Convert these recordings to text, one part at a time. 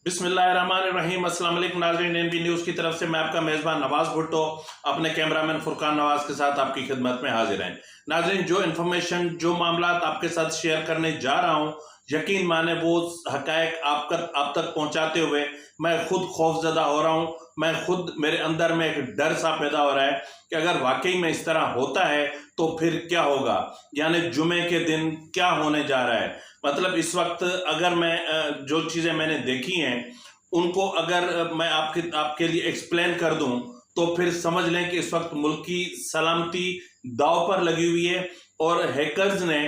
बिस्मिल्लाहिर्रहमानिर्रहीम। अस्सलाम वालेकुम नाज़रीन, एनबी न्यूज़ की तरफ से मैं आपका मेज़बान नवाज़ भुट्टो अपने कैमरामैन फुरकान नवाज़ के साथ आपकी खिदमत में हाजिर हैं। नाज़रीन, जो इन्फॉर्मेशन जो मामलात आपके साथ शेयर करने जा रहा हूँ, यकीन माने वो हक़ाइक़ आप तक पहुँचाते हुए मैं खुद खौफज़दा हो रहा हूँ। मैं खुद, मेरे अंदर में एक डर सा पैदा हो रहा है कि अगर वाकई में इस तरह होता है तो फिर क्या होगा, यानी जुमे के दिन क्या होने जा रहा है। मतलब इस वक्त अगर मैं जो चीज़ें मैंने देखी हैं उनको अगर मैं आपके लिए एक्सप्लेन कर दूं तो फिर समझ लें कि इस वक्त मुल्क की सलामती दांव पर लगी हुई है और हैकर्स ने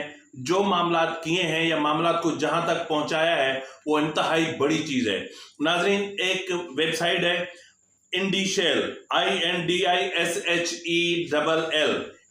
जो मामलात किए हैं या मामलात को जहां तक पहुंचाया है वो इंतहाई बड़ी चीज़ है। नाजरीन, एक वेबसाइट है इंडीशेल, INDISHELL,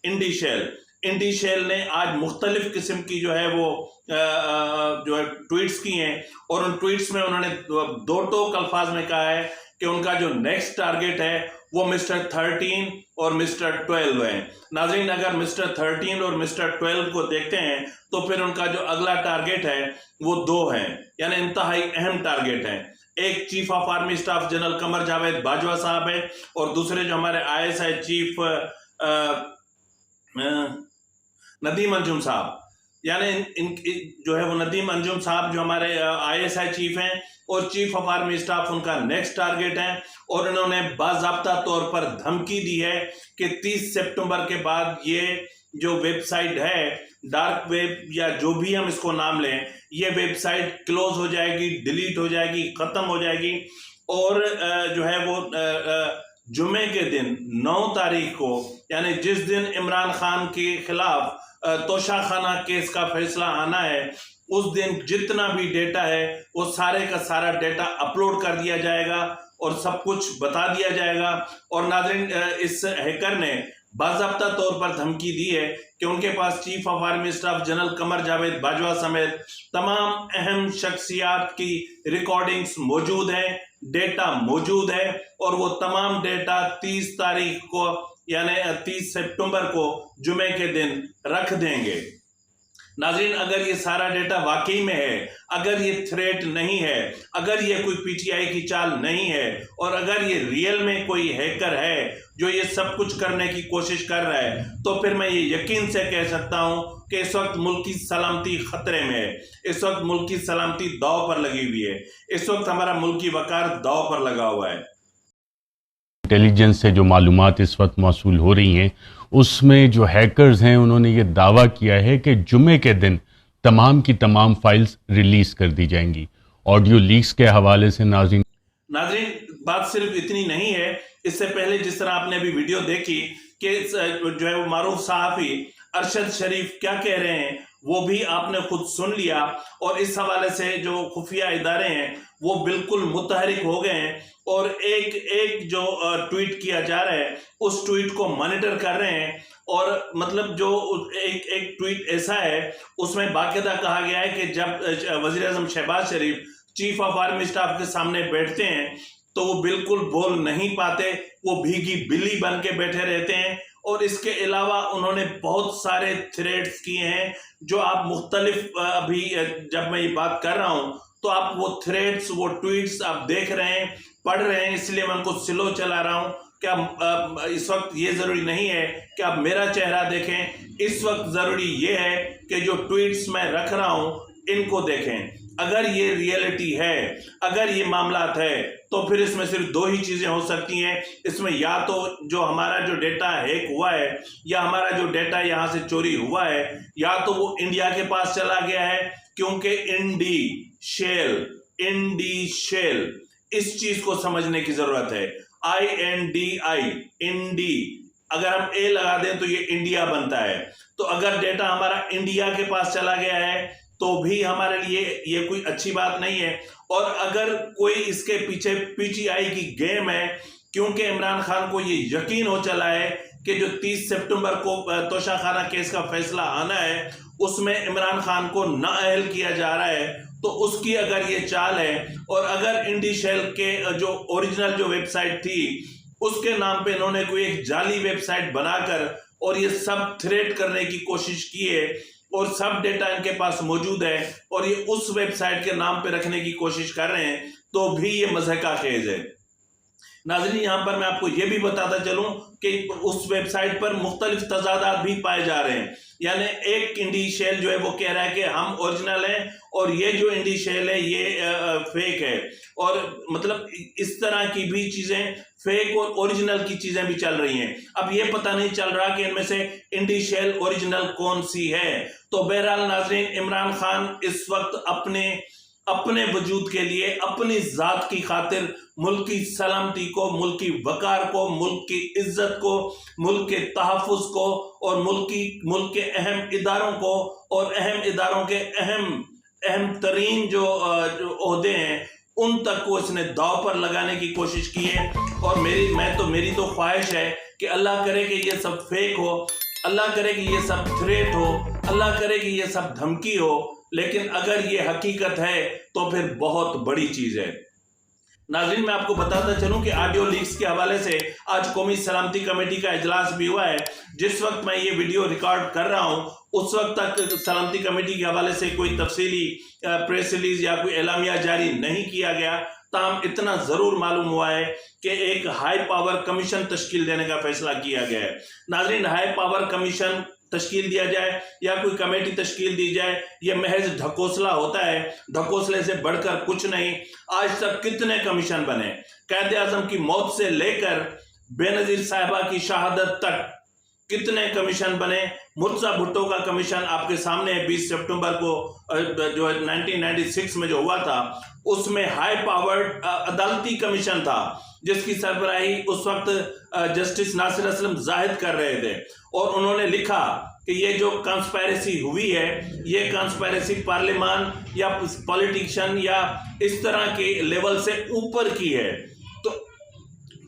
इंडीशेल। इंडीशेल ने आज मुख्तलिफ किस्म की जो है वो जो है ट्वीट्स की हैं और उन ट्वीट्स में उन्होंने दो टोक अल्फाज में कहा है कि उनका जो नेक्स्ट टारगेट है वो मिस्टर 13 और मिस्टर 12 है। नाजरीन, अगर मिस्टर 13 और मिस्टर 12 को देखते हैं तो फिर उनका जो अगला टारगेट है वो दो है, यानी इंतहाई अहम टारगेट है। एक chief of army staff general Qamar Javed Bajwa साहब है और दूसरे जो हमारे ISI चीफ नदीम अंजुम साहब, यानी इन जो है वो नदीम अंजुम साहब जो हमारे ISI चीफ हैं और चीफ ऑफ आर्मी स्टाफ उनका नेक्स्ट टारगेट है। और इन्होंने बाज़ाब्ता तौर पर धमकी दी है कि 30 सितंबर के बाद ये जो वेबसाइट है, डार्क वेब या जो भी हम इसको नाम लें, ये वेबसाइट क्लोज हो जाएगी, डिलीट हो जाएगी, ख़त्म हो जाएगी। और जो है वो जुमे के दिन 9 तारीख को, यानी जिस दिन इमरान खान के खिलाफ तोशाखाना केस का फैसला आना है, उस दिन जितना भी डेटा है वो सारे का सारा डेटा अपलोड कर दिया जाएगा और सब कुछ बता दिया जाएगा। और नाज़रीन, इस हैकर ने बाज़ाब्ता तौर पर धमकी दी है कि उनके पास chief of army staff general Qamar Javed Bajwa समेत तमाम अहम शख्सियात की रिकॉर्डिंग्स मौजूद हैं, डेटा मौजूद है और वो तमाम डेटा 30 तारीख को यानी 30 सितंबर को जुमे के दिन रख देंगे। नाज़रीन, अगर ये सारा डेटा वाकई में है, अगर ये थ्रेट नहीं है, अगर ये कोई PTI की चाल नहीं है और अगर ये रियल में कोई हैकर है जो ये सब कुछ करने की कोशिश कर रहा है, तो फिर मैं ये यकीन से कह सकता हूं कि इस वक्त मुल्क की सलामती खतरे में है। इस वक्त मुल्क की सलामती दांव पर लगी हुई है। इस वक्त हमारा मुल्क की वकार दांव पर लगा हुआ है। इंटेलिजेंस से जो मालूमात इस वक्त मौसूल हो रही हैं, उसमें जो हैकर्स हैं उन्होंने ये दावा किया है कि जुमे के दिन तमाम की तमाम फाइल्स रिलीज कर दी जाएंगी। ऑडियो लीक्स के हवाले से नाज़रीन, बात सिर्फ इतनी नहीं है। इससे पहले जिस तरह आपने अभी वीडियो देखी कि जो है वो मारूफ सहाफ़ी अरशद शरीफ क्या कह रहे हैं वो भी आपने खुद सुन लिया और इस हवाले से जो खुफिया इदारे हैं वो बिल्कुल मुतहरिक हो गए हैं और एक एक जो ट्वीट किया जा रहा है उस ट्वीट को मॉनिटर कर रहे हैं। और मतलब जो एक ट्वीट ऐसा है उसमें बाकायदा कहा गया है कि जब वज़ीर आज़म शहबाज शरीफ चीफ ऑफ आर्मी स्टाफ के सामने बैठते हैं तो वो बिल्कुल बोल नहीं पाते, वो भीगी बिल्ली बन के बैठे रहते हैं। और इसके अलावा उन्होंने बहुत सारे थ्रेड्स किए हैं जो आप मुख्तलिफ, अभी जब मैं ये बात कर रहा हूँ तो आप वो थ्रेड्स, वो ट्वीट्स आप देख रहे हैं, पढ़ रहे हैं, इसलिए मैं उनको स्लो चला रहा हूँ। क्या इस वक्त ये ज़रूरी नहीं है कि आप मेरा चेहरा देखें, इस वक्त ज़रूरी ये है कि जो ट्वीट्स मैं रख रहा हूँ इनको देखें। अगर ये रियलिटी है, अगर ये मामलात है, तो फिर इसमें सिर्फ दो ही चीज़ें हो सकती हैं। इसमें या तो जो हमारा जो डेटा हैक हुआ है या हमारा जो डेटा यहाँ से चोरी हुआ है, या तो वो इंडिया के पास चला गया है, क्योंकि इंडीशेल इस चीज़ को समझने की ज़रूरत है। INDI, इंडी, अगर हम ए लगा दें तो ये इंडिया बनता है। तो अगर डेटा हमारा इंडिया के पास चला गया है तो भी हमारे लिए ये कोई अच्छी बात नहीं है। और अगर कोई इसके पीछे PTI की गेम है, क्योंकि इमरान खान को ये यकीन हो चला है कि जो 30 सितंबर को तोशाखाना केस का फैसला आना है उसमें इमरान खान को नाअहल किया जा रहा है, तो उसकी अगर ये चाल है और अगर इंडीशेल के जो ओरिजिनल जो वेबसाइट थी उसके नाम पे इन्होंने कोई एक जाली वेबसाइट बनाकर और ये सब थ्रेट करने की कोशिश की है और सब डेटा इनके पास मौजूद है और ये उस वेबसाइट के नाम पे रखने की कोशिश कर रहे हैं, तो भी ये मज़े का खेज है। नाज़रीन, यहाँ पर मैं आपको ये भी बताता चलूँ कि उस वेबसाइट पर मुख्तलिफ तजादात भी पाए जा रहे हैं। यानी एक इंडी शेल जो है वो कह रहा है कि हम ओरिजिनल हैं और ये जो इंडी शेल है ये फेक है, और मतलब इस तरह की भी चीज़ें, फेक और ओरिजिनल की चीज़ें भी चल रही हैं। अब ये पता नहीं चल रहा कि इनमें से इंडी शेल ओरिजिनल कौन सी है। तो बहरहाल नाज़रीन, इमरान खान इस वक्त अपने वजूद के लिए, अपनी ज़ात की खातिर, मुल्क की सलामती को, मुल्क की वकार को, मुल्क की इज्जत को, मुल्क के तहफ़्फ़ुज़ को और मुल्क के अहम इदारों को और अहम इदारों के अहम तरीन जो ओहदे हैं उन तक को इसने दाव पर लगाने की कोशिश की है। और मेरी तो ख्वाहिश है कि अल्लाह करे कि ये सब फेक हो, अल्लाह करे कि ये सब थ्रेट हो, अल्लाह करे कि ये सब धमकी हो, लेकिन अगर ये हकीकत है तो फिर बहुत बड़ी चीज़ है। नाज़रीन, मैं आपको बताता चलूं कि ऑडियो लीक्स के हवाले से आज कौमी सलामती कमेटी का इजलास भी हुआ है। जिस वक्त मैं ये वीडियो रिकॉर्ड कर रहा हूं उस वक्त तक सलामती कमेटी के हवाले से कोई तफसीली प्रेस रिलीज या कोई एलामिया जारी नहीं किया गया। ताहम इतना ज़रूर मालूम हुआ है कि एक हाई पावर कमीशन तश्कील देने का फैसला किया गया है। नाज़रीन, हाई पावर कमीशन तश्कील दिया जाए या कोई कमेटी तश्कील दी जाए, यह महज ढकोसला होता है, ढकोसले से बढ़कर कुछ नहीं। आज तक कितने कमीशन बने, कैद आज़म की मौत से लेकर बेनज़ीर साहिबा की शहादत तक कितने कमीशन बने। मुर्तज़ा भुट्टो का कमीशन आपके सामने 20 सितंबर को जो 1996 में जो हुआ था, उसमें हाई पावर्ड अदालती कमीशन था जिसकी सरबराही उस वक्त जस्टिस नासिर असलम जाहिद कर रहे थे। और उन्होंने लिखा कि ये जो कंस्पायरेसी हुई है, ये कंस्पायरेसी पार्लियामान या पॉलिटिशियन या इस तरह के लेवल से ऊपर की है।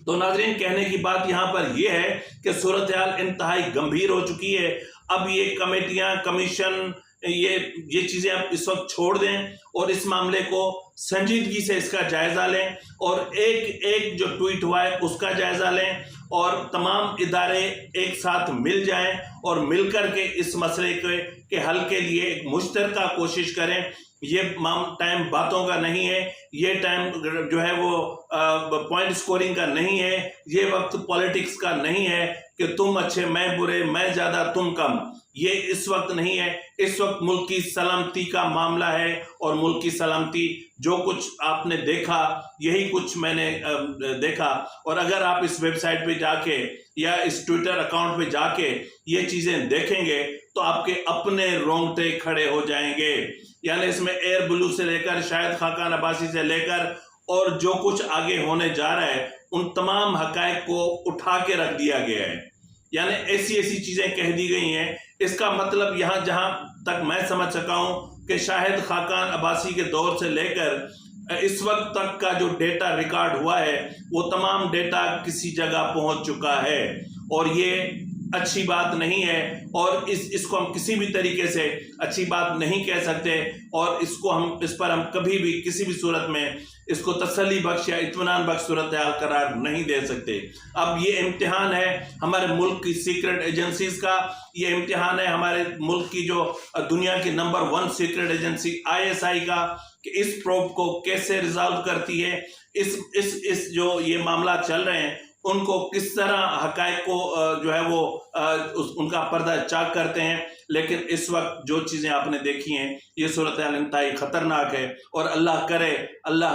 तो नाज़रीन, कहने की बात यहाँ पर यह है कि सूरत हाल इंतहाई गंभीर हो चुकी है। अब ये कमेटियाँ, कमीशन, ये चीज़ें आप इस वक्त छोड़ दें और इस मामले को संजीदगी से इसका जायज़ा लें और एक जो ट्वीट हुआ है उसका जायज़ा लें और तमाम इदारे एक साथ मिल जाएं और मिलकर के इस मसले के हल के लिए एक मुश्तरका कोशिश करें। ये टाइम बातों का नहीं है, ये टाइम जो है वो पॉइंट स्कोरिंग का नहीं है, ये वक्त पॉलिटिक्स का नहीं है कि तुम अच्छे मैं बुरे, मैं ज़्यादा तुम कम। ये इस वक्त नहीं है। इस वक्त मुल्क की सलामती का मामला है और मुल्क की सलामती, जो कुछ आपने देखा यही कुछ मैंने देखा। और अगर आप इस वेबसाइट पे जाके या इस ट्विटर अकाउंट पे जाके ये चीज़ें देखेंगे तो आपके अपने रोंगटे खड़े हो जाएंगे। यानी इसमें एयर ब्लू से लेकर शाहिद खाकान अब्बासी से लेकर और जो कुछ आगे होने जा रहा है उन तमाम हकायक को उठा के रख दिया गया है। यानी ऐसी चीज़ें कह दी गई हैं। इसका मतलब यहाँ जहाँ तक मैं समझ सका हूँ कि शाहिद खाकान अब्बासी के दौर से लेकर इस वक्त तक का जो डेटा रिकॉर्ड हुआ है वो तमाम डेटा किसी जगह पहुँच चुका है और ये अच्छी बात नहीं है। और इसको हम किसी भी तरीके से अच्छी बात नहीं कह सकते और इस पर हम कभी भी किसी भी सूरत में इसको तसल्ली बख्श या इत्मीनान बख्श सूरत हाल करार नहीं दे सकते। अब ये इम्तिहान है हमारे मुल्क की सीक्रेट एजेंसीज का, ये इम्तिहान है हमारे मुल्क की जो दुनिया की नंबर 1 सीक्रेट एजेंसी ISI का कि इस प्रोब को कैसे रिजॉल्व करती है। इस जो ये मामला चल रहे हैं उनको किस तरह हकायक को जो है वो उनका पर्दा चाक करते हैं। लेकिन इस वक्त जो चीज़ें आपने देखी हैं ये सूरत हाल इंतहाई ख़तरनाक है और अल्लाह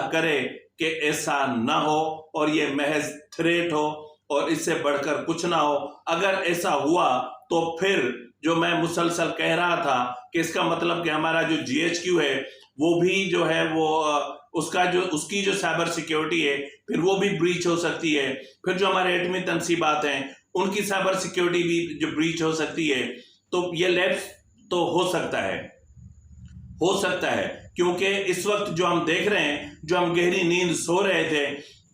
करे कि ऐसा ना हो और ये महज थ्रेट हो और इससे बढ़कर कुछ ना हो। अगर ऐसा हुआ तो फिर जो मैं मुसलसल कह रहा था कि इसका मतलब कि हमारा जो GHQ है वो भी जो है वो उसकी जो साइबर सिक्योरिटी है फिर वो भी ब्रीच हो सकती है। फिर जो हमारे एटमी तनसीबात हैं उनकी साइबर सिक्योरिटी भी जो ब्रीच हो सकती है। तो ये लैप्स तो हो सकता है क्योंकि इस वक्त जो हम देख रहे हैं, जो हम गहरी नींद सो रहे थे,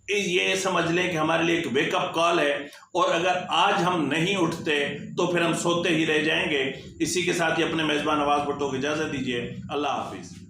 ये समझ लें कि हमारे लिए एक वेकअप कॉल है और अगर आज हम नहीं उठते तो फिर हम सोते ही रह जाएंगे। इसी के साथ ही अपने मेज़बान नवाज भुट्टो को इजाज़त दीजिए। अल्लाह हाफिज़।